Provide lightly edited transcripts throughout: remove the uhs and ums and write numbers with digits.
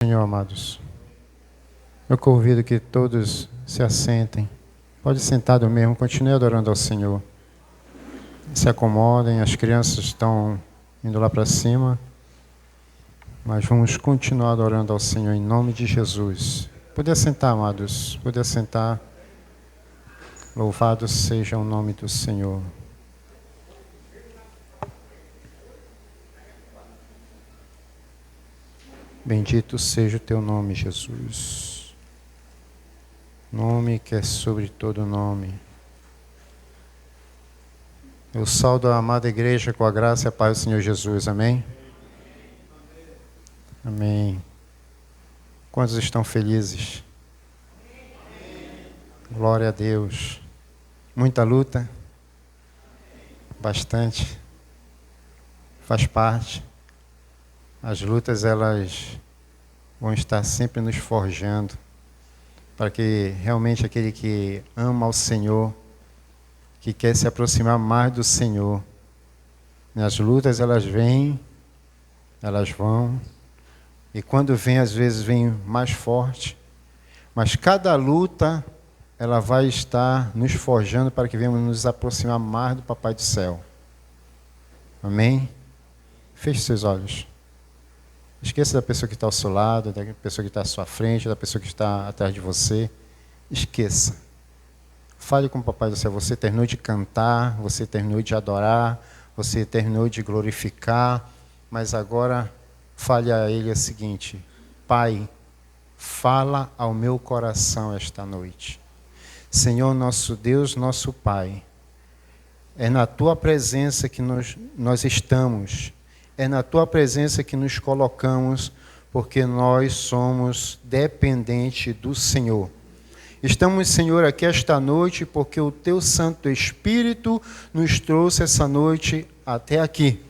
Senhor, amados. Eu convido que todos se assentem. Pode sentar do mesmo, continue adorando ao Senhor. Se acomodem, as crianças estão indo lá para cima. Mas vamos continuar adorando ao Senhor em nome de Jesus. Pode assentar, amados, pode assentar. Louvado seja o nome do Senhor. Bendito seja o teu nome, Jesus. Nome que é sobre todo nome. Eu saudo a amada igreja com a graça e a paz do Senhor Jesus. Amém? Amém. Quantos estão felizes? Glória a Deus. Muita luta? Bastante. Faz parte. As lutas, elas vão estar sempre nos forjando para que realmente aquele que ama ao Senhor, que quer se aproximar mais do Senhor, as lutas, elas vêm, elas vão, e quando vem, às vezes vem mais forte, mas cada luta, ela vai estar nos forjando para que venhamos nos aproximar mais do Papai do Céu. Amém? Feche seus olhos. Esqueça da pessoa que está ao seu lado, da pessoa que está à sua frente, da pessoa que está atrás de você. Esqueça. Fale com o Papai do Céu. Você terminou de cantar, você terminou de adorar, você terminou de glorificar, mas agora fale a Ele o seguinte: Pai, fala ao meu coração esta noite. Senhor, nosso Deus, nosso Pai, é na Tua presença que nós estamos. É na Tua presença que nos colocamos, porque nós somos dependentes do Senhor. Estamos, Senhor, aqui esta noite, porque o Teu Santo Espírito nos trouxe essa noite até aqui,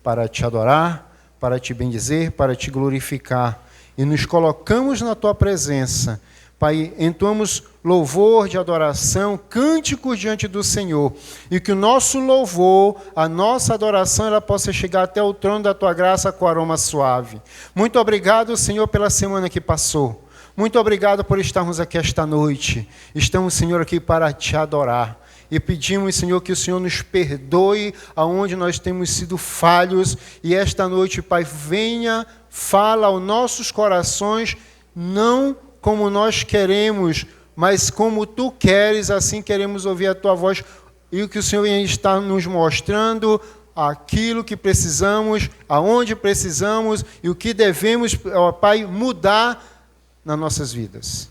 para Te adorar, para Te bendizer, para Te glorificar. E nos colocamos na Tua presença. Pai, entoamos louvor de adoração, cânticos diante do Senhor, e que o nosso louvor, a nossa adoração, ela possa chegar até o trono da Tua graça com aroma suave. Muito obrigado, Senhor, pela semana que passou. Muito obrigado por estarmos aqui esta noite. Estamos, Senhor, aqui para Te adorar. E pedimos, Senhor, que o Senhor nos perdoe aonde nós temos sido falhos. E esta noite, Pai, venha, fala aos nossos corações, não como nós queremos, mas como Tu queres, assim queremos ouvir a Tua voz. E o que o Senhor está nos mostrando, aquilo que precisamos, aonde precisamos e o que devemos, Pai, mudar nas nossas vidas.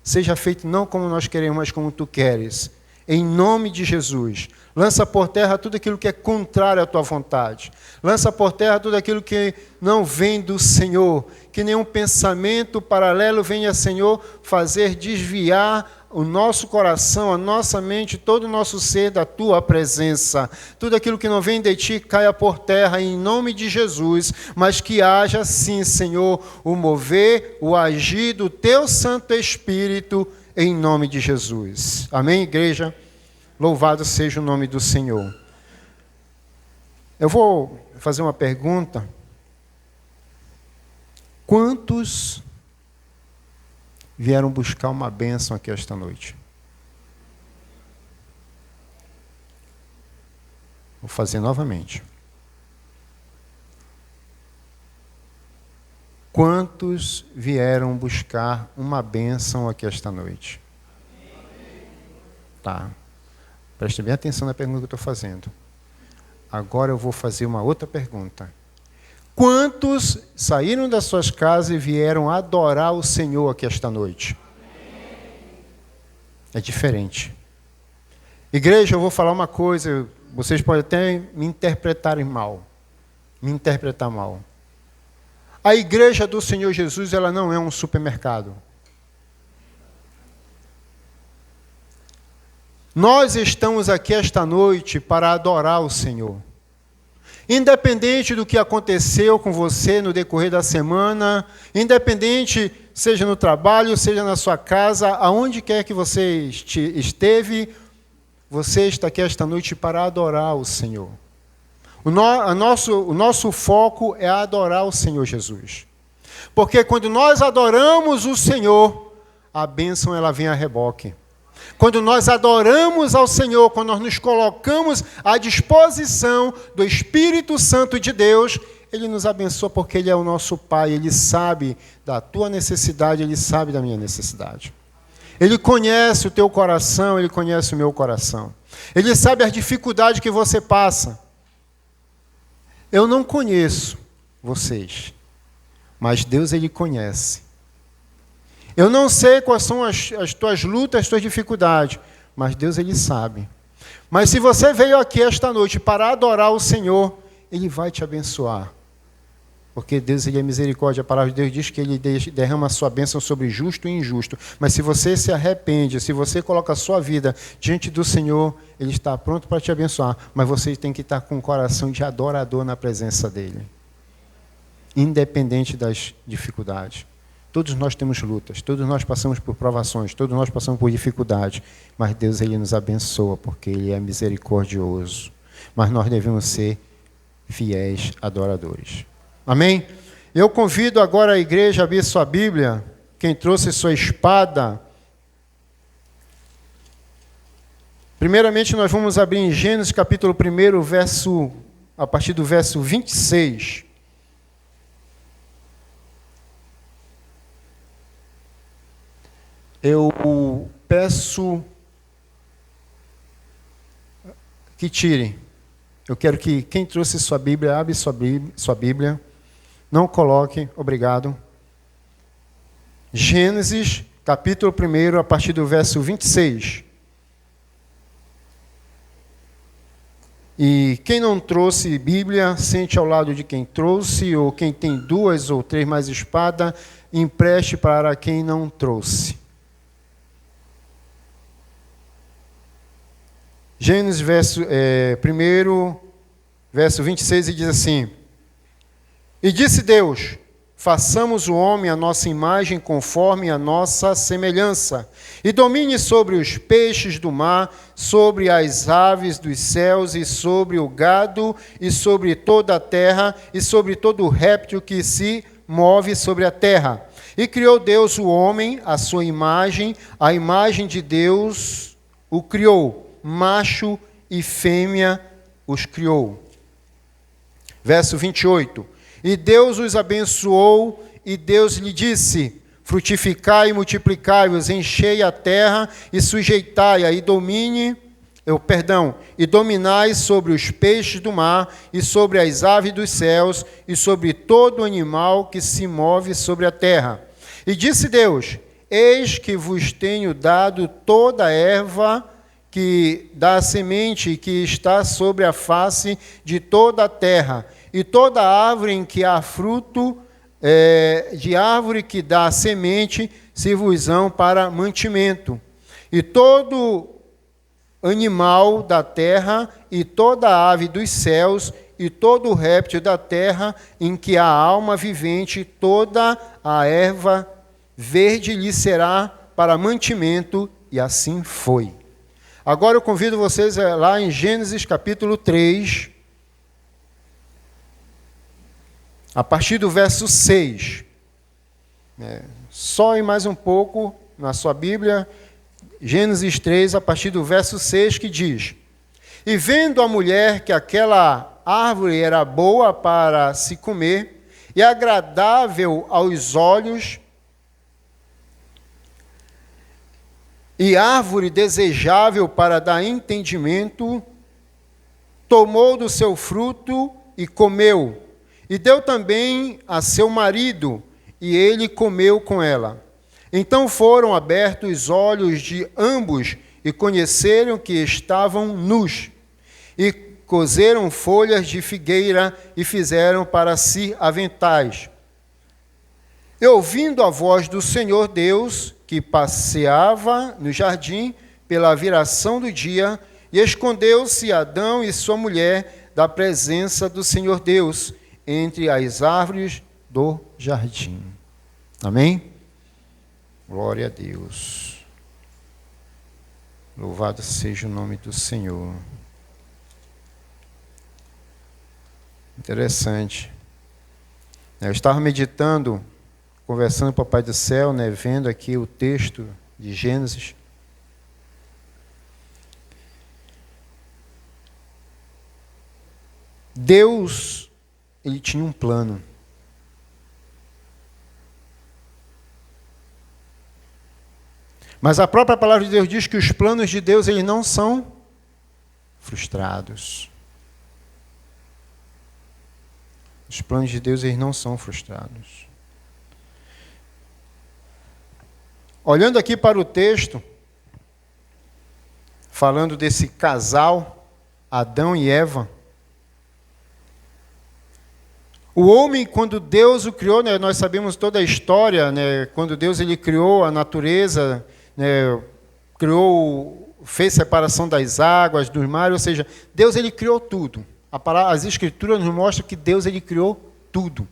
Seja feito não como nós queremos, mas como Tu queres. Em nome de Jesus. Lança por terra tudo aquilo que é contrário à Tua vontade. Lança por terra tudo aquilo que não vem do Senhor. Que nenhum pensamento paralelo venha, Senhor, fazer desviar o nosso coração, a nossa mente, todo o nosso ser da Tua presença. Tudo aquilo que não vem de Ti caia por terra em nome de Jesus, mas que haja sim, Senhor, o mover, o agir do Teu Santo Espírito em nome de Jesus. Amém, igreja? Louvado seja o nome do Senhor. Eu vou fazer uma pergunta. Quantos vieram buscar uma bênção aqui esta noite? Vou fazer novamente. Quantos vieram buscar uma bênção aqui esta noite? Tá. Preste bem atenção na pergunta que eu estou fazendo. Agora eu vou fazer uma outra pergunta. Quantos saíram das suas casas e vieram adorar o Senhor aqui esta noite? É diferente. Igreja, eu vou falar uma coisa, vocês podem até me interpretar mal. A igreja do Senhor Jesus, ela não é um supermercado. Nós estamos aqui esta noite para adorar o Senhor. Independente do que aconteceu com você no decorrer da semana, independente, seja no trabalho, seja na sua casa, aonde quer que você esteve, você está aqui esta noite para adorar o Senhor. O nosso foco é adorar o Senhor Jesus. Porque quando nós adoramos o Senhor, a bênção ela vem a reboque. Quando nós adoramos ao Senhor, quando nós nos colocamos à disposição do Espírito Santo de Deus, Ele nos abençoa porque Ele é o nosso Pai. Ele sabe da tua necessidade, Ele sabe da minha necessidade. Ele conhece o teu coração, Ele conhece o meu coração. Ele sabe as dificuldades que você passa. Eu não conheço vocês, mas Deus, Ele conhece. Eu não sei quais são as tuas lutas, as tuas dificuldades, mas Deus, Ele sabe. Mas se você veio aqui esta noite para adorar o Senhor, Ele vai te abençoar. Porque Deus, Ele é misericórdia. A palavra de Deus diz que Ele derrama a sua bênção sobre justo e injusto. Mas se você se arrepende, se você coloca a sua vida diante do Senhor, Ele está pronto para te abençoar. Mas você tem que estar com o coração de adorador na presença dEle. Independente das dificuldades. Todos nós temos lutas, todos nós passamos por provações, todos nós passamos por dificuldades. Mas Deus, Ele nos abençoa, porque Ele é misericordioso. Mas nós devemos ser fiéis adoradores. Amém? Eu convido agora a igreja a abrir sua Bíblia. Quem trouxe sua espada. Primeiramente, nós vamos abrir em Gênesis capítulo 1, a partir do verso 26. Eu peço que tirem. Eu quero que quem trouxe sua Bíblia, abre sua Bíblia. Não coloque, obrigado. Gênesis, capítulo 1, a partir do verso 26. E quem não trouxe Bíblia, sente ao lado de quem trouxe, ou quem tem 2 ou 3 mais espada, empreste para quem não trouxe. Gênesis, primeiro, verso 26, e diz assim: E disse Deus, façamos o homem à nossa imagem, conforme a nossa semelhança, e domine sobre os peixes do mar, sobre as aves dos céus, e sobre o gado, e sobre toda a terra, e sobre todo o réptil que se move sobre a terra. E criou Deus o homem, à sua imagem, a imagem de Deus o criou. Macho e fêmea os criou. Verso 28. E Deus os abençoou, e Deus lhe disse: frutificai e multiplicai-vos, enchei a terra e sujeitai-a, e dominai sobre os peixes do mar, e sobre as aves dos céus, e sobre todo animal que se move sobre a terra. E disse Deus: eis que vos tenho dado toda a erva que dá semente e que está sobre a face de toda a terra, e toda árvore em que há fruto, de árvore que dá semente, se vos-ão para mantimento. E todo animal da terra, e toda ave dos céus, e todo réptil da terra, em que há alma vivente, toda a erva verde lhe será para mantimento, e assim foi. Agora eu convido vocês lá em Gênesis capítulo 3, a partir do verso 6. Só em mais um pouco na sua Bíblia, Gênesis 3, a partir do verso 6, que diz: E vendo a mulher que aquela árvore era boa para se comer, e agradável aos olhos, e árvore desejável para dar entendimento, tomou do seu fruto e comeu, e deu também a seu marido, e ele comeu com ela. Então foram abertos os olhos de ambos, e conheceram que estavam nus, e coseram folhas de figueira, e fizeram para si aventais. E ouvindo a voz do Senhor Deus, que passeava no jardim pela viração do dia, e escondeu-se Adão e sua mulher da presença do Senhor Deus entre as árvores do jardim. Amém? Glória a Deus. Louvado seja o nome do Senhor. Interessante. Eu estava meditando conversando com o Papai do Céu, né, vendo aqui o texto de Gênesis. Deus, ele tinha um plano. Mas a própria palavra de Deus diz que os planos de Deus, eles não são frustrados. Os planos de Deus, eles não são frustrados. Olhando aqui para o texto, falando desse casal, Adão e Eva, o homem, quando Deus o criou, né, nós sabemos toda a história, né, quando Deus ele criou a natureza, né, fez separação das águas, dos mares, ou seja, Deus ele criou tudo. As Escrituras nos mostram que Deus ele criou tudo.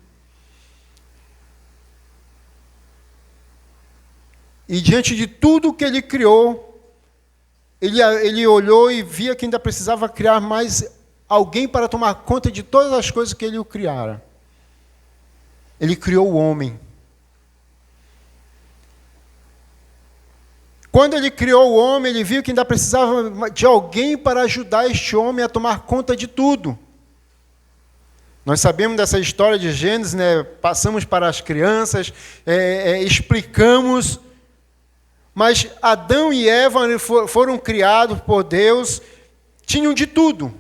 E diante de tudo que ele criou, ele olhou e via que ainda precisava criar mais alguém para tomar conta de todas as coisas que ele o criara. Ele criou o homem. Quando ele criou o homem, ele viu que ainda precisava de alguém para ajudar este homem a tomar conta de tudo. Nós sabemos dessa história de Gênesis, né? Passamos para as crianças, explicamos, mas Adão e Eva foram criados por Deus, tinham de tudo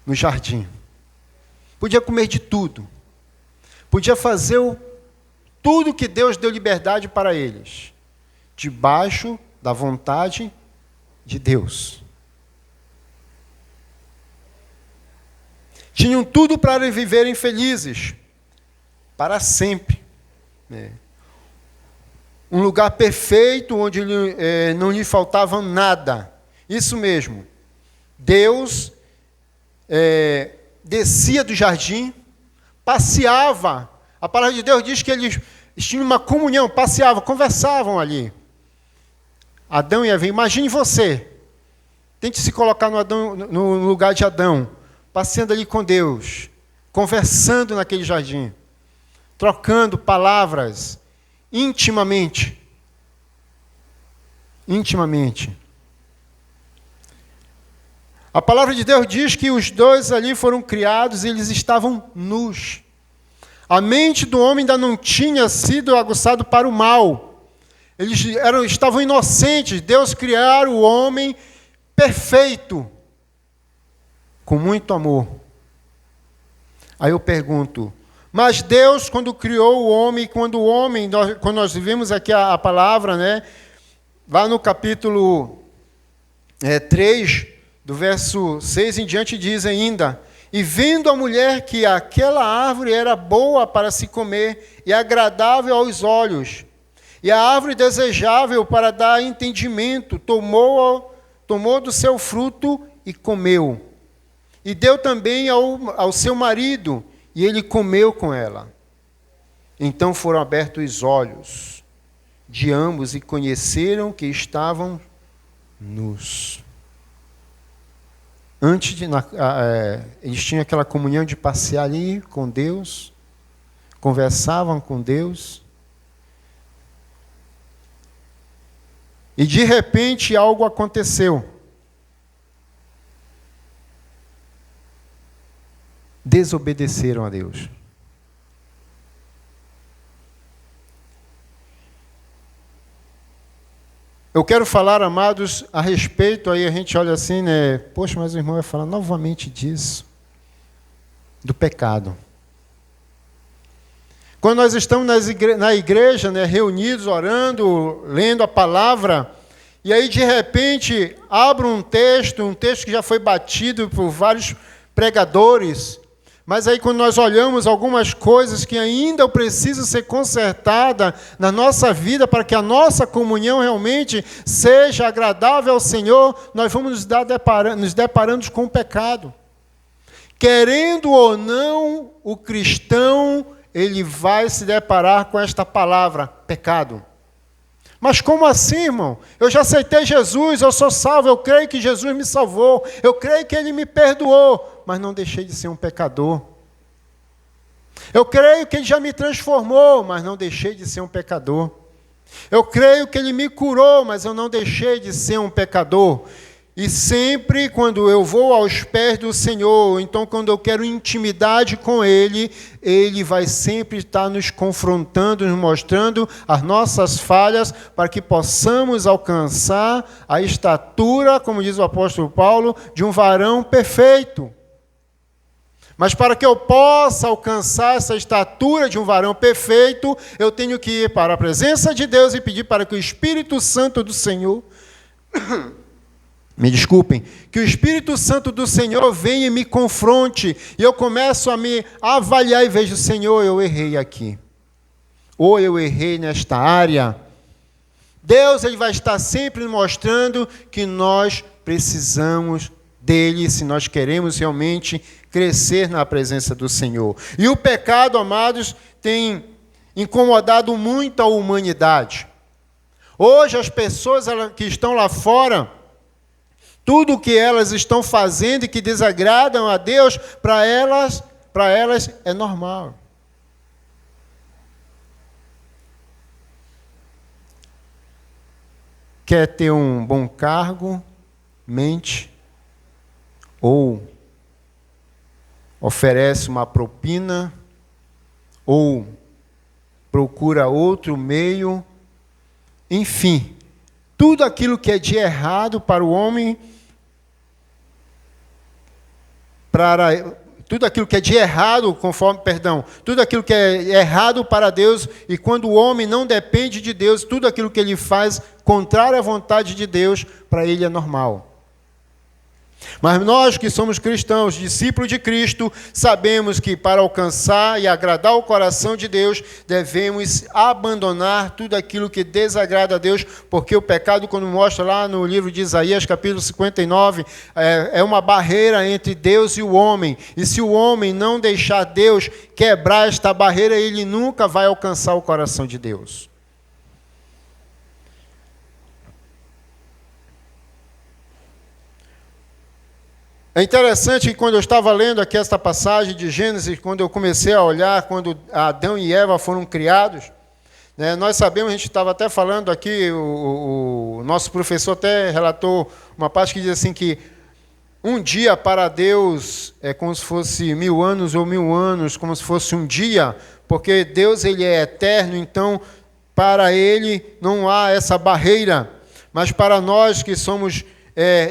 no jardim. Podia comer de tudo. Podia fazer tudo que Deus deu liberdade para eles, debaixo da vontade de Deus. Tinham tudo para viverem felizes, para sempre. Um lugar perfeito, onde não lhe faltava nada. Isso mesmo. Deus descia do jardim, passeava. A palavra de Deus diz que eles tinham uma comunhão, passeavam, conversavam ali. Adão e Eva, imagine você. Tente se colocar no lugar de Adão, passeando ali com Deus, conversando naquele jardim, trocando palavras, intimamente. Intimamente. A palavra de Deus diz que os dois ali foram criados e eles estavam nus. A mente do homem ainda não tinha sido aguçado para o mal. Eles estavam inocentes. Deus criara o homem perfeito, com muito amor. Aí eu pergunto, mas Deus, quando criou o homem, quando nós vivemos aqui a palavra, né, lá no capítulo 3, do verso 6 em diante, diz ainda: e vendo a mulher que aquela árvore era boa para se comer e agradável aos olhos, e a árvore desejável para dar entendimento, tomou do seu fruto e comeu. E deu também ao seu marido, e ele comeu com ela. Então foram abertos os olhos de ambos e conheceram que estavam nus. Antes eles tinham aquela comunhão de passear ali com Deus, conversavam com Deus, e de repente algo aconteceu. Desobedeceram a Deus. Eu quero falar, amados, a respeito, aí a gente olha assim, né? Poxa, mas o irmão vai falar novamente disso, do pecado. Quando nós estamos na igreja, né, reunidos, orando, lendo a palavra, e aí de repente abre um texto que já foi batido por vários pregadores, mas aí quando nós olhamos algumas coisas que ainda precisam ser consertadas na nossa vida para que a nossa comunhão realmente seja agradável ao Senhor, nós vamos nos deparando com o pecado. Querendo ou não, o cristão, ele vai se deparar com esta palavra, pecado. Mas como assim, irmão? Eu já aceitei Jesus, eu sou salvo, eu creio que Jesus me salvou, eu creio que Ele me perdoou, mas não deixei de ser um pecador. Eu creio que Ele já me transformou, mas não deixei de ser um pecador. Eu creio que Ele me curou, mas eu não deixei de ser um pecador. E sempre quando eu vou aos pés do Senhor, então quando eu quero intimidade com Ele, Ele vai sempre estar nos confrontando, nos mostrando as nossas falhas, para que possamos alcançar a estatura, como diz o apóstolo Paulo, de um varão perfeito. Mas para que eu possa alcançar essa estatura de um varão perfeito, eu tenho que ir para a presença de Deus e pedir para que o Espírito Santo do Senhor, me desculpem, que o Espírito Santo do Senhor venha e me confronte, e eu começo a me avaliar e vejo, Senhor, eu errei aqui, ou eu errei nesta área. Deus, Ele vai estar sempre mostrando que nós precisamos dele, se nós queremos realmente crescer na presença do Senhor. E o pecado, amados, tem incomodado muito a humanidade. Hoje as pessoas que estão lá fora, tudo o que elas estão fazendo e que desagradam a Deus, para elas é normal. Quer ter um bom cargo, mente, ou oferece uma propina, ou procura outro meio, enfim, tudo aquilo que é de errado para o homem, tudo aquilo que é de errado, tudo aquilo que é errado para Deus, e quando o homem não depende de Deus, tudo aquilo que ele faz contrário à vontade de Deus, para ele é normal. Mas nós que somos cristãos, discípulos de Cristo, sabemos que para alcançar e agradar o coração de Deus, devemos abandonar tudo aquilo que desagrada a Deus, porque o pecado, quando mostra lá no livro de Isaías, capítulo 59, é uma barreira entre Deus e o homem. E se o homem não deixar Deus quebrar esta barreira, ele nunca vai alcançar o coração de Deus. É interessante que quando eu estava lendo aqui esta passagem de Gênesis, quando eu comecei a olhar, quando Adão e Eva foram criados, né, nós sabemos, a gente estava até falando aqui, o nosso professor até relatou uma parte que diz assim que um dia para Deus é como se fosse 1000 anos ou 1000 anos, como se fosse um dia, porque Deus ele é eterno, então para Ele não há essa barreira, mas para nós que somos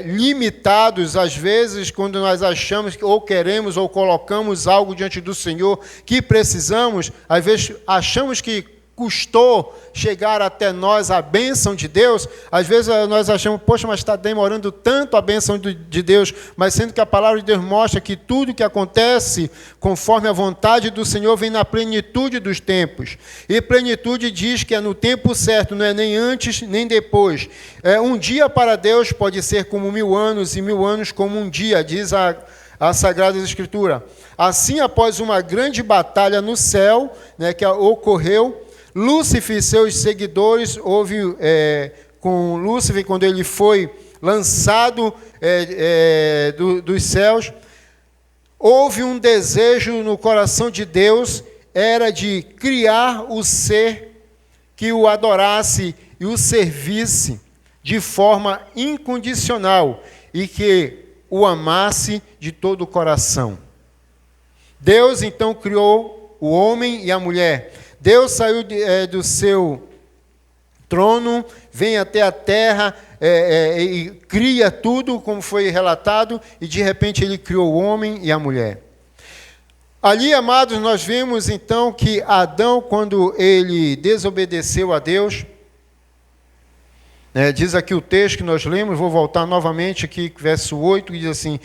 limitados, às vezes, quando nós achamos ou queremos ou colocamos algo diante do Senhor que precisamos, às vezes achamos que custou chegar até nós a bênção de Deus, às vezes nós achamos, poxa, mas está demorando tanto a bênção de Deus, mas sendo que a palavra de Deus mostra que tudo que acontece conforme a vontade do Senhor vem na plenitude dos tempos. E plenitude diz que é no tempo certo, não é nem antes nem depois. Um dia para Deus pode ser como 1000 anos e 1000 anos como um dia, diz a Sagrada Escritura. Assim, após uma grande batalha no céu, né, que ocorreu, Lúcifer e seus seguidores, com Lúcifer, quando ele foi lançado dos céus, houve um desejo no coração de Deus, era de criar o ser que o adorasse e o servisse de forma incondicional e que o amasse de todo o coração. Deus, então, criou o homem e a mulher. Deus saiu do seu trono, vem até a terra e cria tudo, como foi relatado, e de repente ele criou o homem e a mulher. Ali, amados, nós vemos então que Adão, quando ele desobedeceu a Deus, diz aqui o texto que nós lemos, vou voltar novamente aqui, verso 8, que diz assim,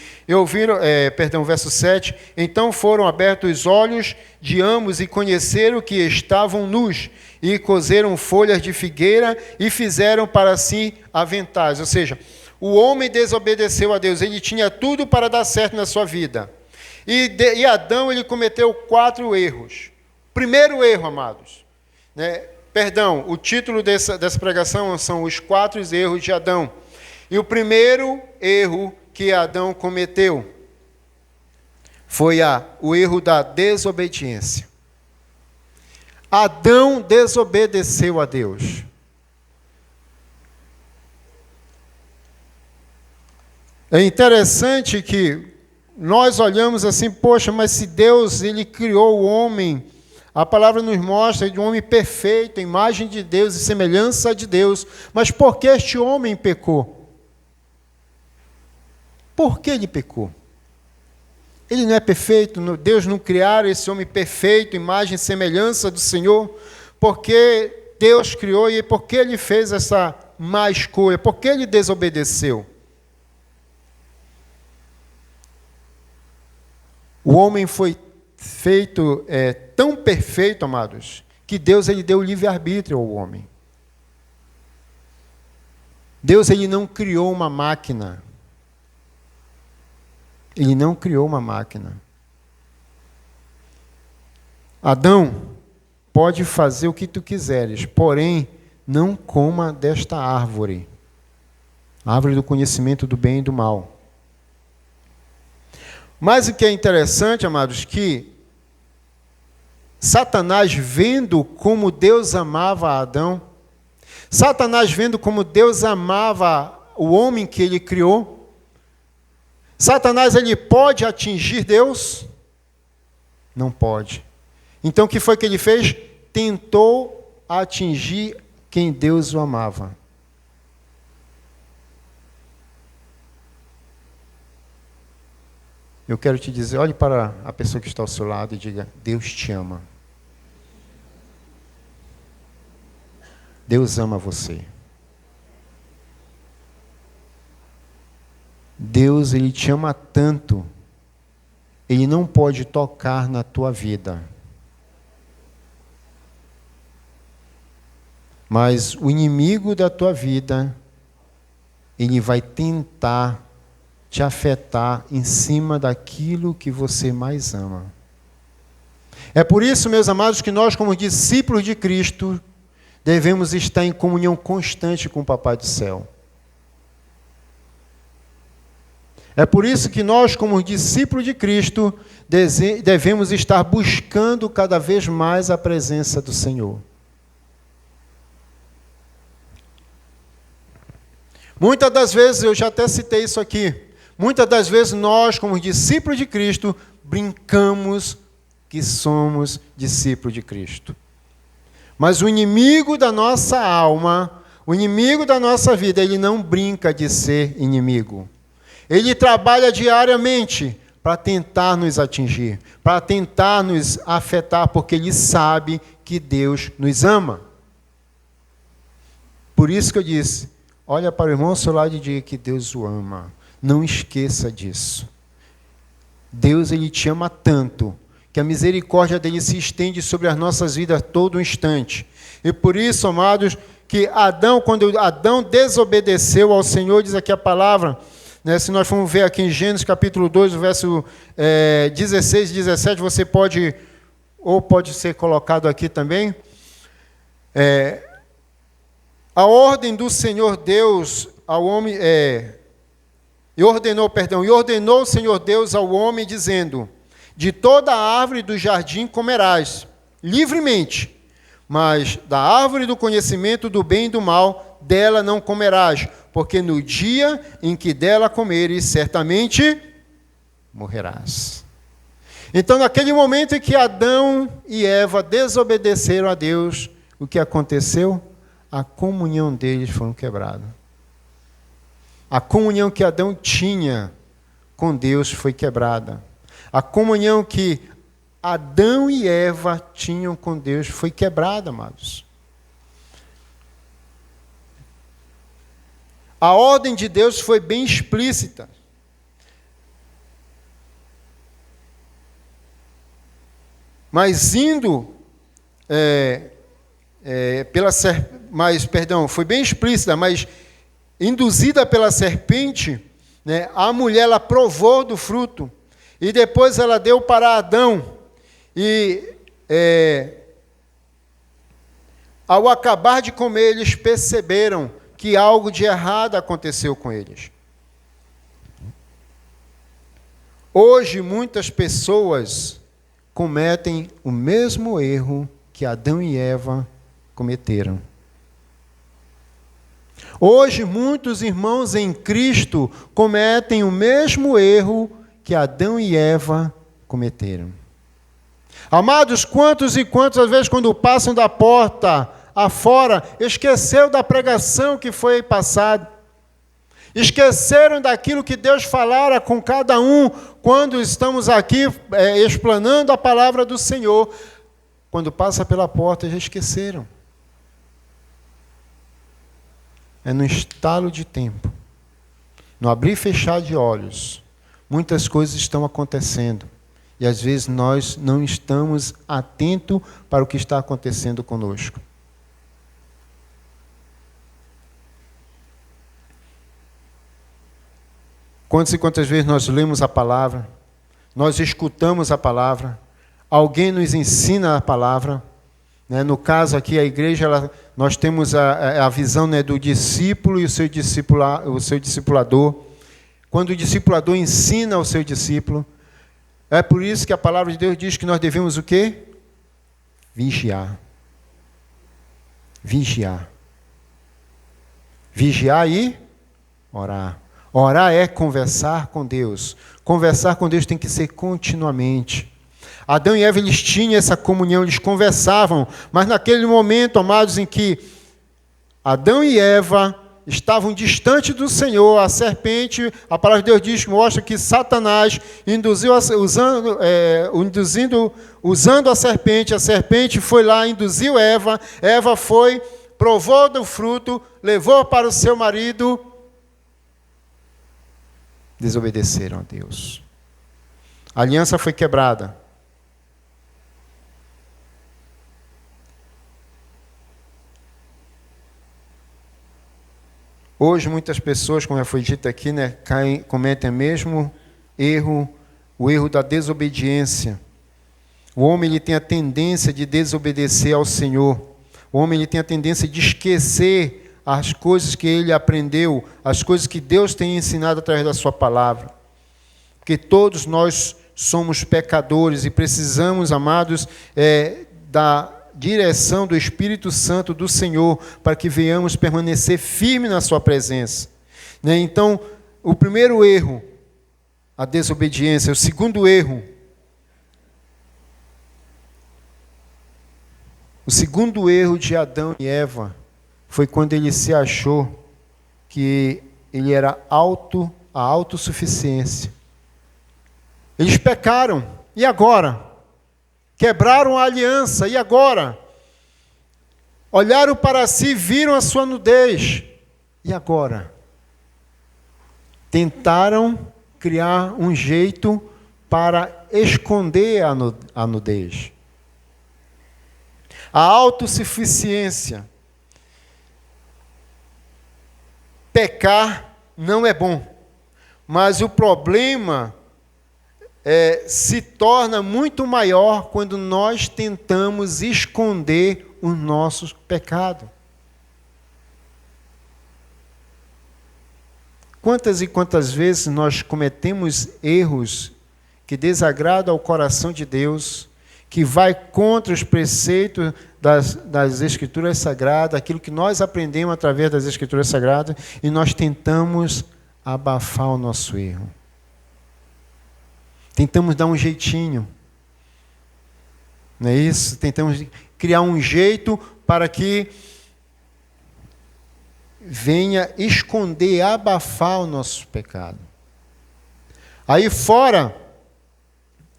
verso 7, então foram abertos os olhos de ambos e conheceram que estavam nus, e coseram folhas de figueira e fizeram para si aventais. Ou seja, o homem desobedeceu a Deus, ele tinha tudo para dar certo na sua vida. E Adão, ele cometeu 4 erros. Primeiro erro, amados, o título dessa pregação são os 4 erros de Adão. E o primeiro erro que Adão cometeu foi o erro da desobediência. Adão desobedeceu a Deus. É interessante que nós olhamos assim, poxa, mas se Deus ele criou o homem, a palavra nos mostra de um homem perfeito, imagem de Deus e semelhança de Deus, mas por que este homem pecou? Por que ele pecou? Ele não é perfeito, Deus não criara esse homem perfeito, imagem e semelhança do Senhor, porque Deus criou e por que ele fez essa má escolha? Por que ele desobedeceu? O homem foi feito tão perfeito, amados, que Deus ele deu livre-arbítrio ao homem. Deus ele não criou uma máquina. Ele não criou uma máquina. Adão, pode fazer o que tu quiseres, porém, não coma desta árvore. A árvore do conhecimento do bem e do mal. Mas o que é interessante, amados, que Satanás vendo como Deus amava Adão, Satanás vendo como Deus amava o homem que ele criou, Satanás ele pode atingir Deus? Não pode. Então o que foi que ele fez? Tentou atingir quem Deus o amava. Eu quero te dizer, olhe para a pessoa que está ao seu lado e diga, Deus te ama. Deus ama você. Deus, ele te ama tanto, ele não pode tocar na tua vida. Mas o inimigo da tua vida, ele vai tentar te afetar em cima daquilo que você mais ama. É por isso, meus amados, que nós, como discípulos de Cristo, devemos estar em comunhão constante com o Papai do Céu. É por isso que nós, como discípulos de Cristo, devemos estar buscando cada vez mais a presença do Senhor. Muitas das vezes, eu já até citei isso aqui, muitas das vezes nós, como discípulos de Cristo, brincamos que somos discípulos de Cristo. Mas o inimigo da nossa alma, o inimigo da nossa vida, ele não brinca de ser inimigo. Ele trabalha diariamente para tentar nos atingir, para tentar nos afetar, porque ele sabe que Deus nos ama. Por isso que eu disse, olha para o irmão ao seu lado e diga que Deus o ama. Não esqueça disso. Deus, ele te ama tanto, que a misericórdia dele se estende sobre as nossas vidas todo um instante. E por isso, amados, que Adão, quando Adão desobedeceu ao Senhor, diz aqui a palavra, né, se nós formos ver aqui em Gênesis capítulo 2, o verso 16 e 17, você pode, ou pode ser colocado aqui também, a ordem do Senhor Deus ao homem, e ordenou o Senhor Deus ao homem, dizendo, de toda a árvore do jardim comerás, livremente, mas da árvore do conhecimento do bem e do mal, dela não comerás, porque no dia em que dela comeres, certamente morrerás. Então, naquele momento em que Adão e Eva desobedeceram a Deus, o que aconteceu? A comunhão deles foi quebrada. A comunhão que Adão tinha com Deus foi quebrada. A comunhão que Adão e Eva tinham com Deus foi quebrada, amados. A ordem de Deus foi bem explícita. Mas foi bem explícita, mas induzida pela serpente, né, a mulher ela provou do fruto e depois ela deu para Adão. E ao acabar de comer, eles perceberam que algo de errado aconteceu com eles. Hoje, muitas pessoas cometem o mesmo erro que Adão e Eva cometeram. Hoje, muitos irmãos em Cristo cometem o mesmo erro que Adão e Eva cometeram. Amados, quantos e quantas às vezes, quando passam da porta afora, esqueceu da pregação que foi passada, esqueceram daquilo que Deus falara com cada um, quando estamos aqui explanando a palavra do Senhor. Quando passa pela porta, já esqueceram. É no estalo de tempo, no abrir e fechar de olhos, muitas coisas estão acontecendo. E às vezes nós não estamos atentos para o que está acontecendo conosco. Quantas e quantas vezes nós lemos a palavra, nós escutamos a palavra, alguém nos ensina a palavra, né? No caso aqui, a igreja, nós temos a visão, né, do discípulo e o seu discipulador. Quando o discipulador ensina ao seu discípulo, é por isso que a palavra de Deus diz que nós devemos o quê? Vigiar. Vigiar. Vigiar e orar. Orar é conversar com Deus. Conversar com Deus tem que ser continuamente. Adão e Eva, eles tinham essa comunhão, eles conversavam, mas naquele momento, amados, em que Adão e Eva estavam distantes do Senhor, a serpente, a palavra de Deus diz, mostra que Satanás usando a serpente foi lá, induziu Eva, Eva foi, provou do fruto, levou para o seu marido, desobedeceram a Deus. A aliança foi quebrada. Hoje, muitas pessoas, como já foi dito aqui, né, cometem o mesmo erro, o erro da desobediência. O homem ele tem a tendência de desobedecer ao Senhor. O homem ele tem a tendência de esquecer as coisas que ele aprendeu, as coisas que Deus tem ensinado através da sua palavra. Porque todos nós somos pecadores e precisamos, amados, da direção do Espírito Santo do Senhor, para que venhamos permanecer firmes na sua presença. Né? Então, o primeiro erro, a desobediência. O segundo erro, de Adão e Eva, foi quando ele se achou que ele era a autossuficiência. Eles pecaram, e agora? Quebraram a aliança, e agora? Olharam para si, viram a sua nudez, e agora? Tentaram criar um jeito para esconder a nudez. A autossuficiência. Pecar não é bom, mas o problema se torna muito maior quando nós tentamos esconder o nosso pecado. Quantas e quantas vezes nós cometemos erros que desagradam ao coração de Deus, que vai contra os preceitos das Escrituras Sagradas, aquilo que nós aprendemos através das Escrituras Sagradas, e nós tentamos abafar o nosso erro. Tentamos dar um jeitinho, não é isso? Tentamos criar um jeito para que venha esconder, abafar o nosso pecado. Aí fora,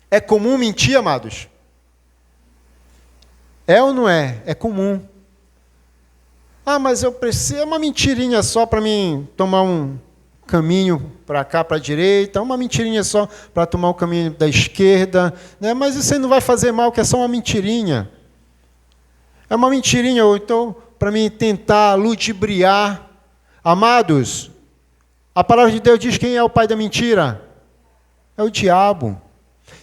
é comum mentir, amados? É ou não é? É comum. Ah, mas eu preciso, é uma mentirinha só para mim tomar um caminho para cá, para a direita, uma mentirinha só para tomar o caminho da esquerda, né? Mas isso aí não vai fazer mal, que é só uma mentirinha. É uma mentirinha, ou então, para mim tentar ludibriar. Amados, a palavra de Deus diz quem é o pai da mentira? É o diabo.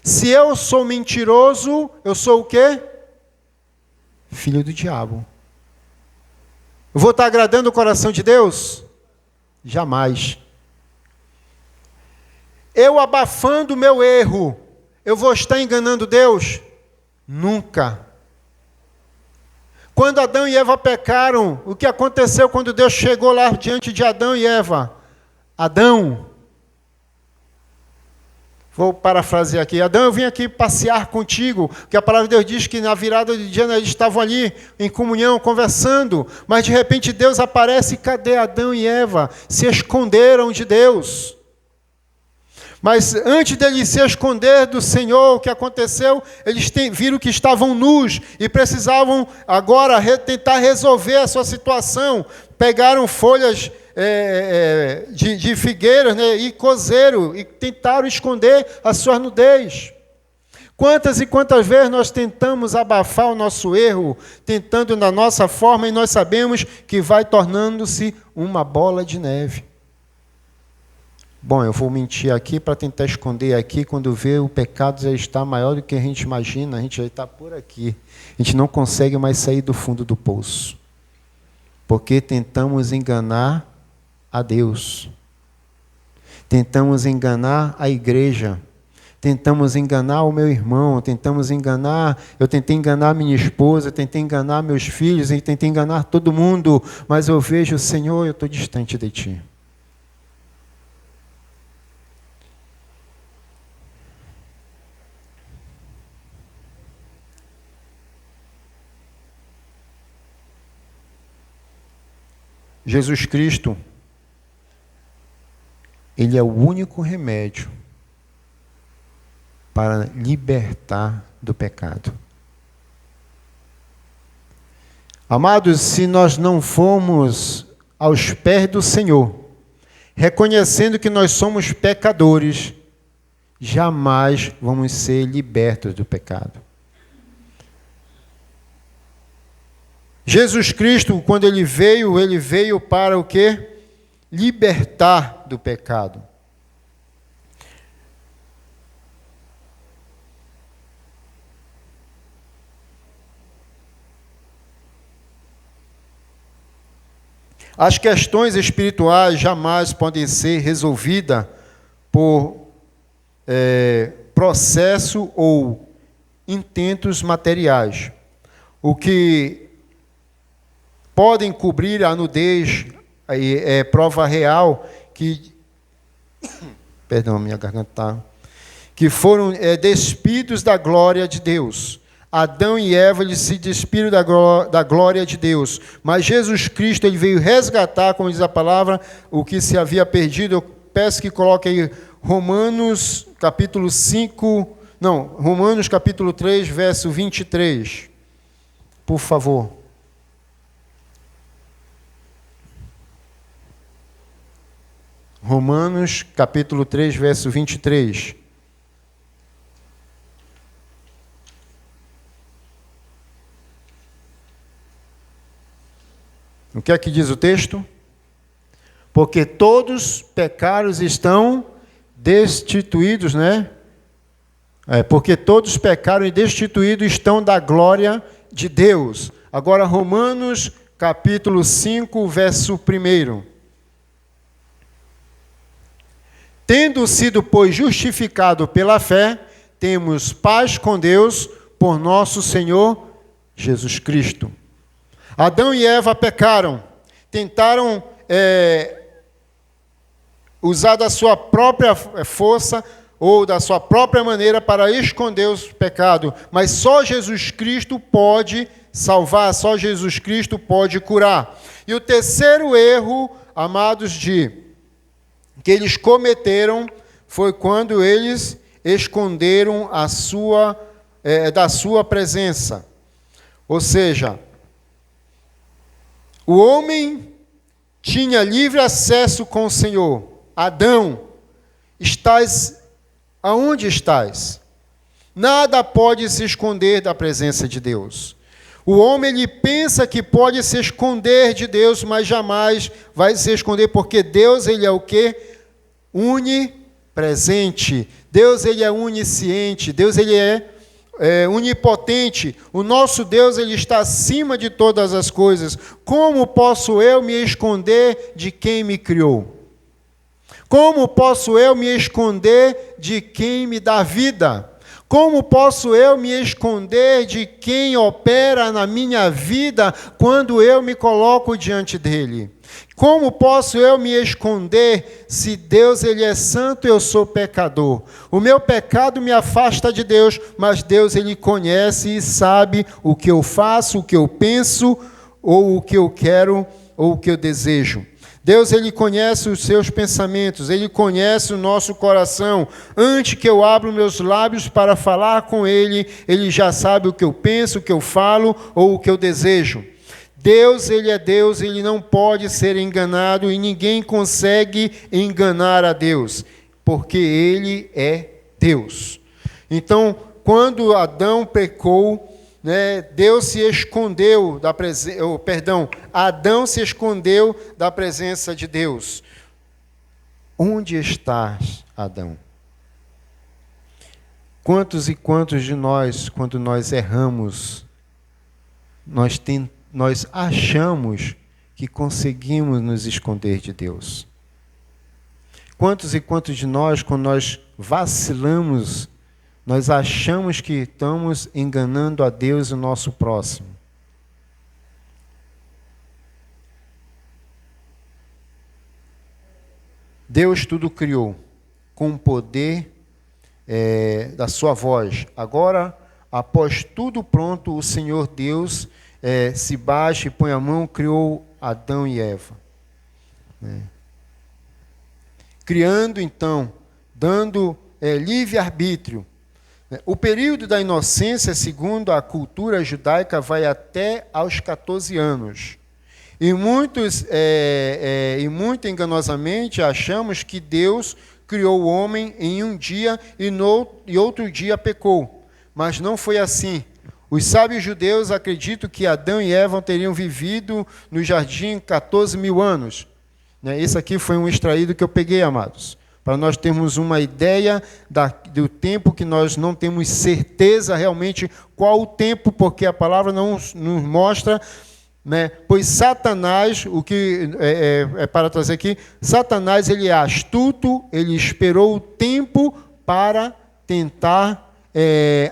Se eu sou mentiroso, eu sou o quê? Filho do diabo. Eu vou estar agradando o coração de Deus? Jamais. Eu abafando o meu erro, eu vou estar enganando Deus? Nunca. quando Adão e Eva pecaram, o que aconteceu quando Deus chegou lá diante de Adão e Eva? Adão, vou parafrasear aqui, Adão, eu vim aqui passear contigo, porque a palavra de Deus diz que na virada de dia eles estavam ali em comunhão, conversando, mas de repente Deus aparece e cadê Adão e Eva? Se esconderam de Deus. Mas antes deles se esconder do Senhor, o que aconteceu? Eles viram que estavam nus e precisavam agora tentar resolver a sua situação. Pegaram folhas de figueiras, né, e cozeram e tentaram esconder a sua nudez. Quantas e quantas vezes nós tentamos abafar o nosso erro, tentando da nossa forma, e nós sabemos que vai tornando-se uma bola de neve. Bom, eu vou mentir aqui para tentar esconder aqui, quando vê o pecado já está maior do que a gente imagina, a gente já está por aqui. A gente não consegue mais sair do fundo do poço, porque tentamos enganar a Deus, tentamos enganar a igreja, tentamos enganar o meu irmão, eu tentei enganar minha esposa, eu tentei enganar meus filhos, eu tentei enganar todo mundo, mas eu vejo, Senhor, eu estou distante de Ti. Jesus Cristo, Ele é o único remédio para libertar do pecado. Amados, se nós não formos aos pés do Senhor, reconhecendo que nós somos pecadores, jamais vamos ser libertos do pecado. Jesus Cristo, quando Ele veio para o quê? Libertar do pecado. As questões espirituais jamais podem ser resolvidas por processo ou intentos materiais. O que podem cobrir a nudez, é prova real que, perdão, minha garganta, que foram despidos da glória de Deus. Adão e Eva, eles se despiram da glória de Deus, mas Jesus Cristo, Ele veio resgatar, como diz a palavra, o que se havia perdido. Eu peço que coloque aí Romanos capítulo 3, verso 23, por favor. Romanos, capítulo 3, verso 23. O que é que diz o texto? Porque todos pecados estão destituídos, né? Porque todos pecaram e destituídos estão da glória de Deus. Agora, Romanos, capítulo 5, verso 1. Tendo sido, pois, justificado pela fé, temos paz com Deus por nosso Senhor Jesus Cristo. Adão e Eva pecaram, tentaram usar da sua própria força ou da sua própria maneira para esconder os pecados, mas só Jesus Cristo pode salvar, só Jesus Cristo pode curar. E o terceiro erro, amados, que eles cometeram foi quando eles esconderam da sua presença. Ou seja, o homem tinha livre acesso com o Senhor. Adão, aonde estás? Nada pode se esconder da presença de Deus. O homem, ele pensa que pode se esconder de Deus, mas jamais vai se esconder, porque Deus, Ele é o quê? Onipresente. Deus, Ele é onisciente. Deus, Ele é onipotente. O nosso Deus, Ele está acima de todas as coisas. Como posso eu me esconder de quem me criou? Como posso eu me esconder de quem me dá vida? Como posso eu me esconder de quem opera na minha vida quando eu me coloco diante dele? Como posso eu me esconder se Deus ele é santo e eu sou pecador? O meu pecado me afasta de Deus, mas Deus ele conhece e sabe o que eu faço, o que eu penso, ou o que eu quero, ou o que eu desejo. Deus ele conhece os seus pensamentos, ele conhece o nosso coração. Antes que eu abra meus lábios para falar com ele, ele já sabe o que eu penso, o que eu falo ou o que eu desejo. Deus, ele não pode ser enganado e ninguém consegue enganar a Deus, porque ele é Deus. Então, quando Adão pecou, Deus se escondeu da presença, Adão se escondeu da presença de Deus. Onde estás, Adão? Quantos e quantos de nós, quando nós erramos, nós achamos que conseguimos nos esconder de Deus? Quantos e quantos de nós, quando nós vacilamos, nós achamos que estamos enganando a Deus e o nosso próximo? Deus tudo criou com o poder da sua voz. Agora, após tudo pronto, o Senhor Deus se baixa e põe a mão, criou Adão e Eva. Criando, então, dando livre-arbítrio. O período da inocência, segundo a cultura judaica, vai até aos 14 anos. E muito enganosamente achamos que Deus criou o homem em um dia e outro dia pecou. Mas não foi assim. Os sábios judeus acreditam que Adão e Eva teriam vivido no jardim 14 mil anos. Esse aqui foi um extraído que eu peguei, amados, para nós termos uma ideia do tempo, que nós não temos certeza realmente qual o tempo, porque a palavra não nos mostra, pois Satanás, o que para trazer aqui, Satanás ele é astuto, ele esperou o tempo para tentar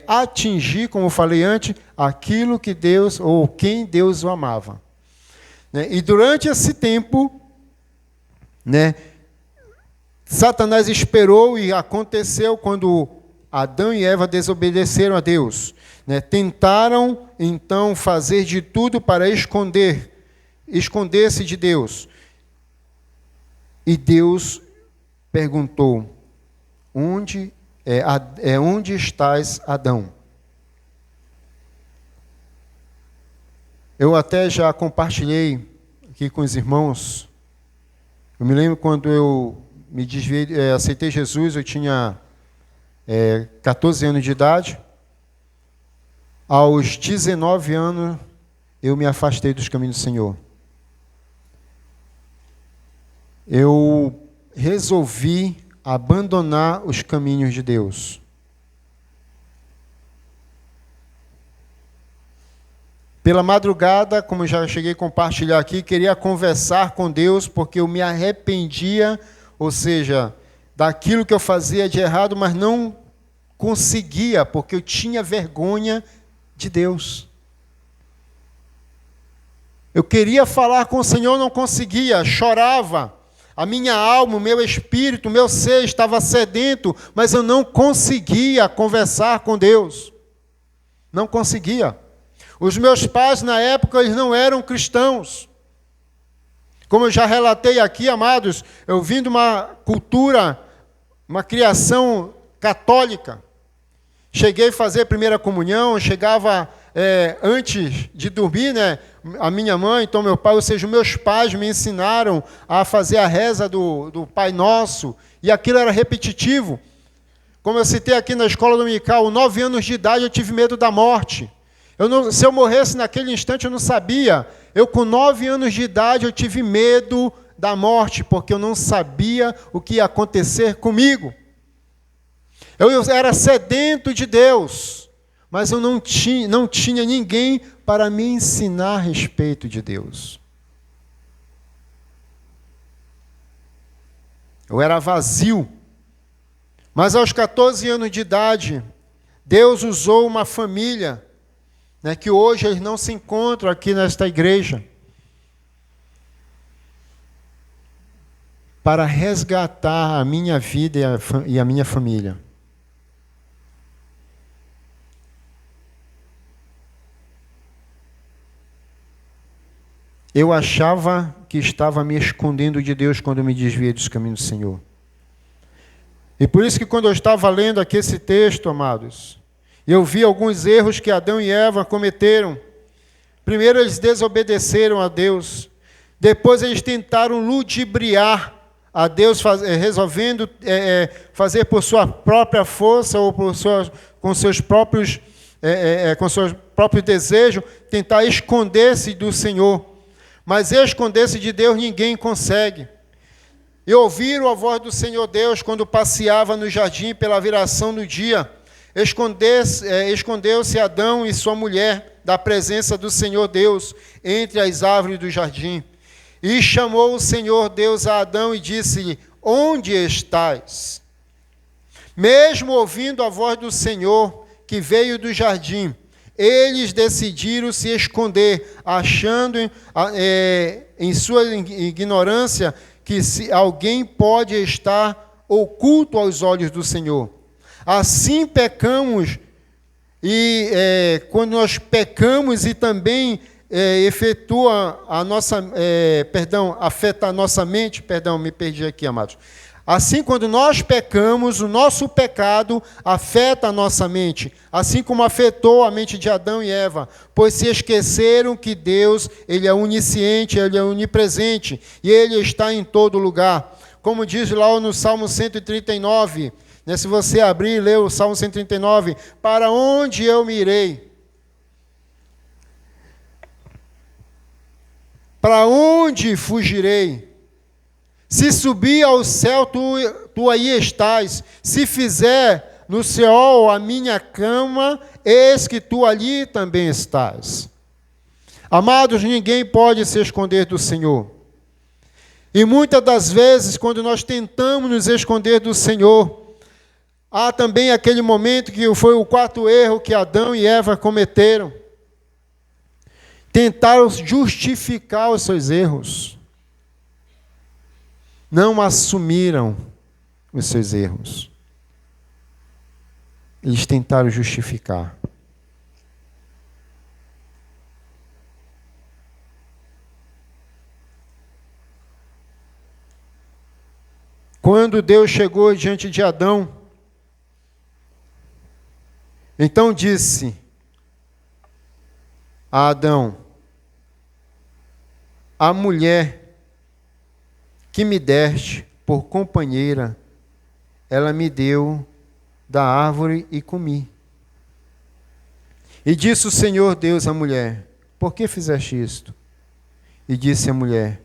atingir, como eu falei antes, aquilo que Deus, ou quem Deus o amava. E durante esse tempo, Satanás esperou e aconteceu quando Adão e Eva desobedeceram a Deus. Tentaram, então, fazer de tudo para esconder-se de Deus. E Deus perguntou: onde estás, Adão? Eu até já compartilhei aqui com os irmãos. Eu me lembro quando eu me desviei, aceitei Jesus, eu tinha 14 anos de idade. Aos 19 anos, eu me afastei dos caminhos do Senhor. Eu resolvi abandonar os caminhos de Deus. Pela madrugada, como já cheguei a compartilhar aqui, queria conversar com Deus, porque eu me arrependia, ou seja, daquilo que eu fazia de errado, mas não conseguia, porque eu tinha vergonha de Deus. Eu queria falar com o Senhor, não conseguia, chorava. A minha alma, o meu espírito, o meu ser estava sedento, mas eu não conseguia conversar com Deus. Não conseguia. Os meus pais, na época, eles não eram cristãos. Como eu já relatei aqui, amados, eu vim de uma cultura, uma criação católica. Cheguei a fazer a primeira comunhão, chegava antes de dormir, a minha mãe, então meu pai, ou seja, os meus pais me ensinaram a fazer a reza do Pai Nosso, e aquilo era repetitivo. Como eu citei aqui na escola dominical, 9 anos de idade eu tive medo da morte. Se eu morresse naquele instante, eu não sabia. Eu, com 9 anos de idade, eu tive medo da morte, porque eu não sabia o que ia acontecer comigo. Eu era sedento de Deus, mas eu não tinha ninguém para me ensinar a respeito de Deus. Eu era vazio. Mas aos 14 anos de idade, Deus usou uma família, né, que hoje eles não se encontram aqui nesta igreja, para resgatar a minha vida e a minha família. Eu achava que estava me escondendo de Deus quando me desviei dos caminhos do Senhor. E por isso que quando eu estava lendo aqui esse texto, amados, eu vi alguns erros que Adão e Eva cometeram. Primeiro, eles desobedeceram a Deus. Depois, eles tentaram ludibriar a Deus, resolvendo fazer por sua própria força ou com seus próprios desejos, tentar esconder-se do Senhor. Mas esconder-se de Deus ninguém consegue. E ouviram a voz do Senhor Deus quando passeava no jardim pela viração do dia. Escondeu-se Adão e sua mulher da presença do Senhor Deus entre as árvores do jardim. E chamou o Senhor Deus a Adão e disse-lhe: onde estás? Mesmo ouvindo a voz do Senhor que veio do jardim, eles decidiram se esconder, achando em sua ignorância que alguém pode estar oculto aos olhos do Senhor. Assim pecamos, e quando nós pecamos e também afeta a nossa mente, me perdi aqui, amados. Assim, quando nós pecamos, o nosso pecado afeta a nossa mente, assim como afetou a mente de Adão e Eva, pois se esqueceram que Deus, Ele é onisciente, Ele é onipresente, e Ele está em todo lugar. Como diz lá no Salmo 139, né, se você abrir e ler o Salmo 139, para onde eu me irei? Para onde fugirei? Se subir ao céu, tu aí estás. Se fizer no Seol a minha cama, eis que tu ali também estás. Amados, ninguém pode se esconder do Senhor. E muitas das vezes, quando nós tentamos nos esconder do Senhor, há também aquele momento que foi o quarto erro que Adão e Eva cometeram. Tentaram justificar os seus erros. Não assumiram os seus erros. Eles tentaram justificar. Quando Deus chegou diante de Adão, então disse a Adão: a mulher que me deste por companheira, ela me deu da árvore e comi. E disse o Senhor Deus à mulher: por que fizeste isto? E disse a mulher: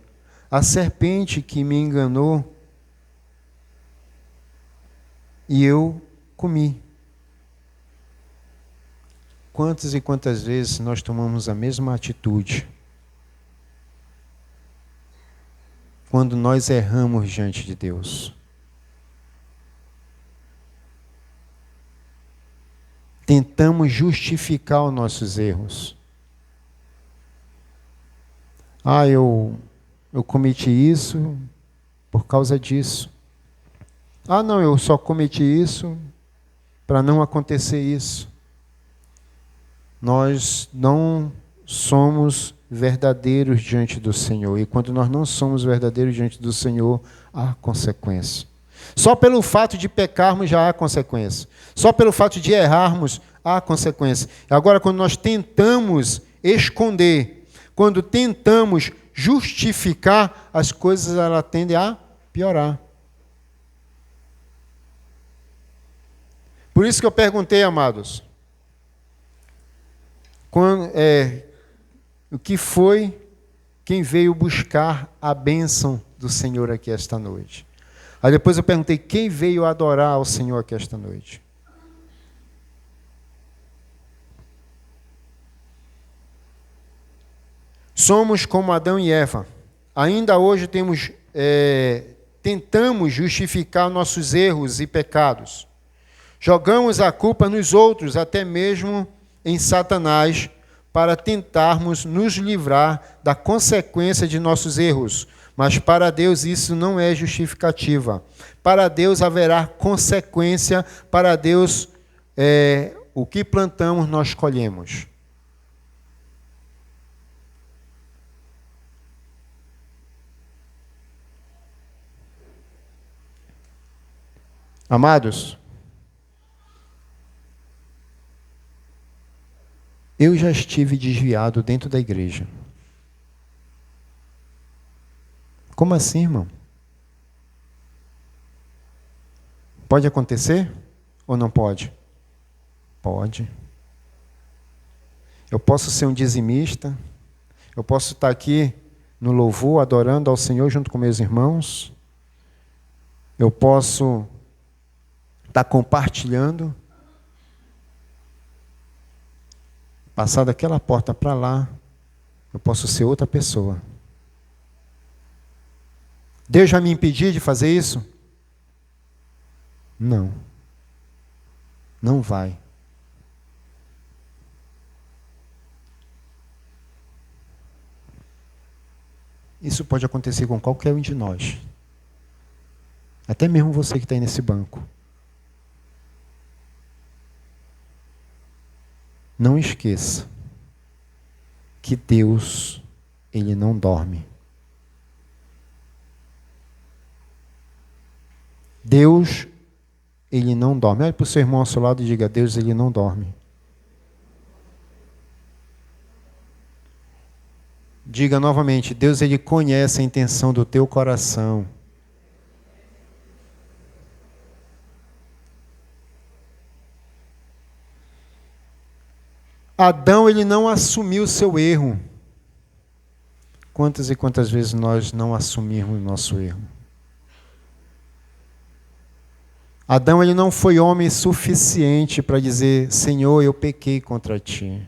a serpente que me enganou, e eu comi. Quantas e quantas vezes nós tomamos a mesma atitude quando nós erramos diante de Deus? Tentamos justificar os nossos erros. Eu cometi isso por causa disso. Não, eu só cometi isso para não acontecer isso. Nós não somos verdadeiros diante do Senhor. E quando nós não somos verdadeiros diante do Senhor, há consequência. Só pelo fato de pecarmos já há consequência. Só pelo fato de errarmos há consequência. Agora, quando nós tentamos esconder, quando tentamos justificar, as coisas elas tendem a piorar. Por isso que eu perguntei, amados, o que foi quem veio buscar a bênção do Senhor aqui esta noite? Aí depois eu perguntei, quem veio adorar ao Senhor aqui esta noite? Somos como Adão e Eva. Ainda hoje tentamos justificar nossos erros e pecados. Jogamos a culpa nos outros, até mesmo em Satanás, para tentarmos nos livrar da consequência de nossos erros. Mas para Deus isso não é justificativa. Para Deus haverá consequência, para Deus o que plantamos nós colhemos. Amados, eu já estive desviado dentro da igreja. Como assim, irmão? Pode acontecer ou não pode? Pode. Eu posso ser um dizimista, eu posso estar aqui no louvor, adorando ao Senhor junto com meus irmãos, eu posso estar compartilhando, passar daquela porta para lá, eu posso ser outra pessoa. Deus vai me impedir de fazer isso? Não. Não vai. Isso pode acontecer com qualquer um de nós. Até mesmo você que está aí nesse banco. Não esqueça que Deus, Ele não dorme. Deus, Ele não dorme. Olhe para o seu irmão ao seu lado e diga: Deus, Ele não dorme. Diga novamente: Deus, Ele conhece a intenção do teu coração. Adão, ele não assumiu o seu erro. Quantas e quantas vezes nós não assumirmos o nosso erro? Adão, ele não foi homem suficiente para dizer: Senhor, eu pequei contra ti.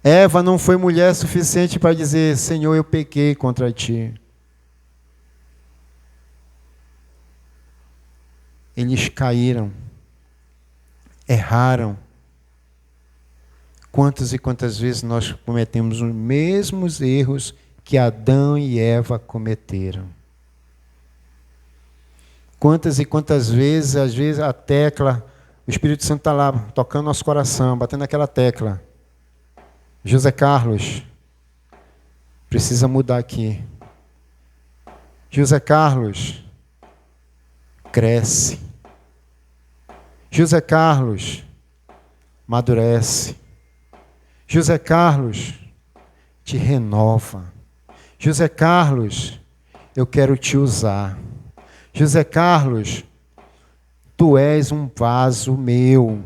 Eva não foi mulher suficiente para dizer: Senhor, eu pequei contra ti. Eles caíram, erraram. Quantas e quantas vezes nós cometemos os mesmos erros que Adão e Eva cometeram? Quantas e quantas vezes, às vezes a tecla, o Espírito Santo está lá, tocando nosso coração, batendo aquela tecla. José Carlos, precisa mudar aqui. José Carlos, cresce. José Carlos, amadurece. José Carlos, te renova. José Carlos, eu quero te usar. José Carlos, tu és um vaso meu.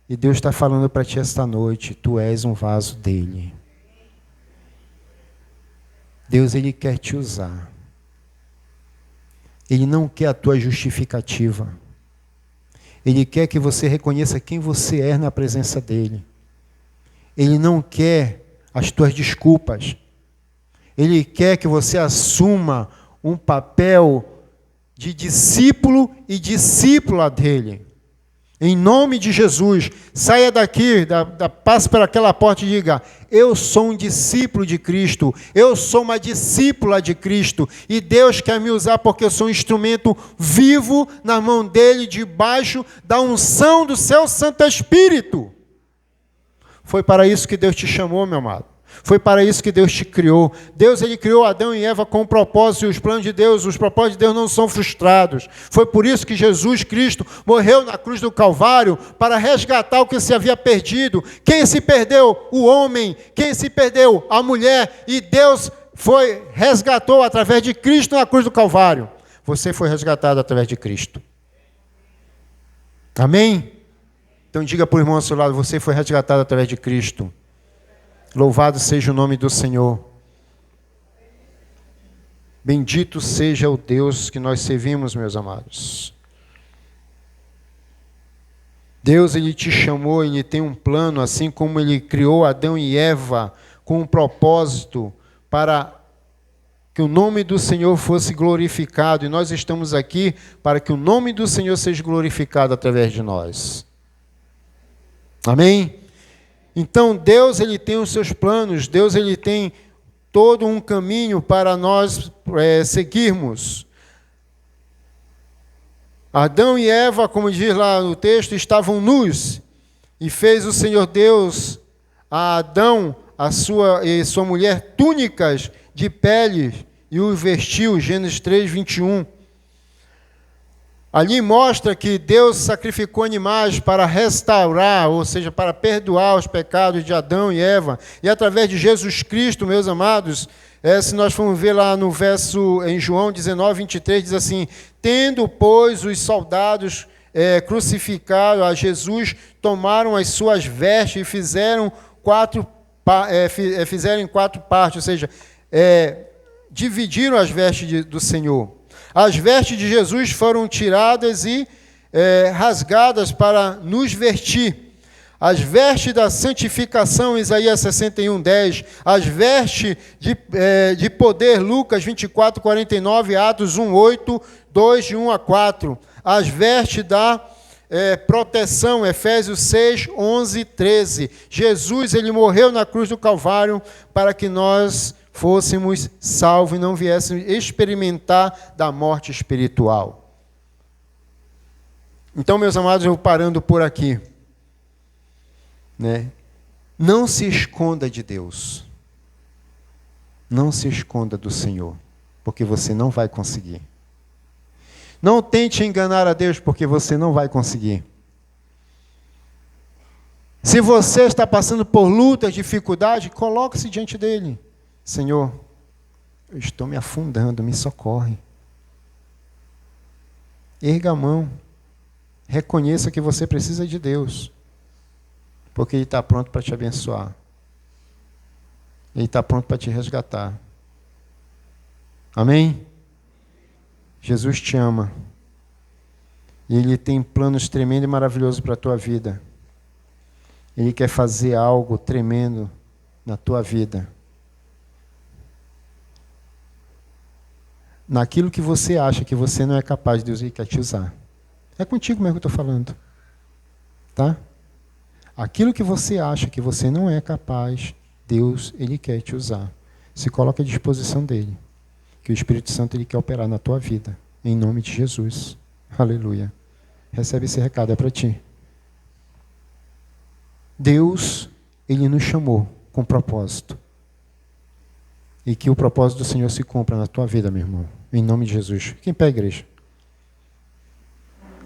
E Deus está falando para ti esta noite: tu és um vaso dele. Deus, Ele quer te usar. Ele não quer a tua justificativa. Ele quer que você reconheça quem você é na presença dEle. Ele não quer as tuas desculpas. Ele quer que você assuma um papel de discípulo e discípula dEle. Em nome de Jesus, saia daqui, passe por aquela porta e diga: eu sou um discípulo de Cristo, eu sou uma discípula de Cristo, e Deus quer me usar porque eu sou um instrumento vivo na mão dEle, debaixo da unção do seu Santo Espírito. Foi para isso que Deus te chamou, meu amado. Foi para isso que Deus te criou. Deus, Ele criou Adão e Eva com um propósito, e os planos de Deus, os propósitos de Deus não são frustrados. Foi por isso que Jesus Cristo morreu na cruz do Calvário, para resgatar o que se havia perdido. Quem se perdeu? O homem. Quem se perdeu? A mulher. E Deus resgatou através de Cristo na cruz do Calvário. Você foi resgatado através de Cristo. Amém? Então diga para o irmão ao seu lado: você foi resgatado através de Cristo. Louvado seja o nome do Senhor. Bendito seja o Deus que nós servimos, meus amados. Deus, Ele te chamou, Ele tem um plano, assim como Ele criou Adão e Eva com um propósito para que o nome do Senhor fosse glorificado, e nós estamos aqui para que o nome do Senhor seja glorificado através de nós. Amém? Então Deus, ele tem os seus planos, Deus, ele tem todo um caminho para nós seguirmos. Adão e Eva, como diz lá no texto, estavam nus, e fez o Senhor Deus a Adão e sua mulher túnicas de pele, e o vestiu, Gênesis 3, 21. Ali mostra que Deus sacrificou animais para restaurar, ou seja, para perdoar os pecados de Adão e Eva. E através de Jesus Cristo, meus amados, se nós formos ver lá no verso, em João 19, 23, diz assim: tendo, pois, os soldados crucificaram a Jesus, tomaram as suas vestes e fizeram em quatro partes, ou seja, dividiram as vestes do Senhor. As vestes de Jesus foram tiradas e rasgadas para nos vestir. As vestes da santificação, Isaías 61:10. As vestes de poder, Lucas 24:49, Atos 1:8, 2, de 1 a 4. As vestes da proteção, Efésios 6, 11, 13. Jesus, ele morreu na cruz do Calvário para que nós fôssemos salvos e não viéssemos experimentar da morte espiritual. Então, meus amados, eu parando por aqui, né? Não se esconda de Deus. Não se esconda do Senhor, porque você não vai conseguir. Não tente enganar a Deus, porque você não vai conseguir. Se você está passando por lutas, dificuldades, coloque-se diante dele. Senhor, eu estou me afundando, me socorre. Erga a mão. Reconheça que você precisa de Deus, porque Ele está pronto para te abençoar. Ele está pronto para te resgatar. Amém? Jesus te ama. E Ele tem planos tremendos e maravilhosos para a tua vida. Ele quer fazer algo tremendo na tua vida. Naquilo que você acha que você não é capaz, Deus quer te usar. É contigo mesmo que eu estou falando. Tá? Aquilo que você acha que você não é capaz, Deus, Ele quer te usar. Se coloque à disposição dEle. Que o Espírito Santo, Ele quer operar na tua vida. Em nome de Jesus. Aleluia. Recebe esse recado, é para ti. Deus, Ele nos chamou com propósito. E que o propósito do Senhor se cumpra na tua vida, meu irmão. Em nome de Jesus. Fique em pé, igreja.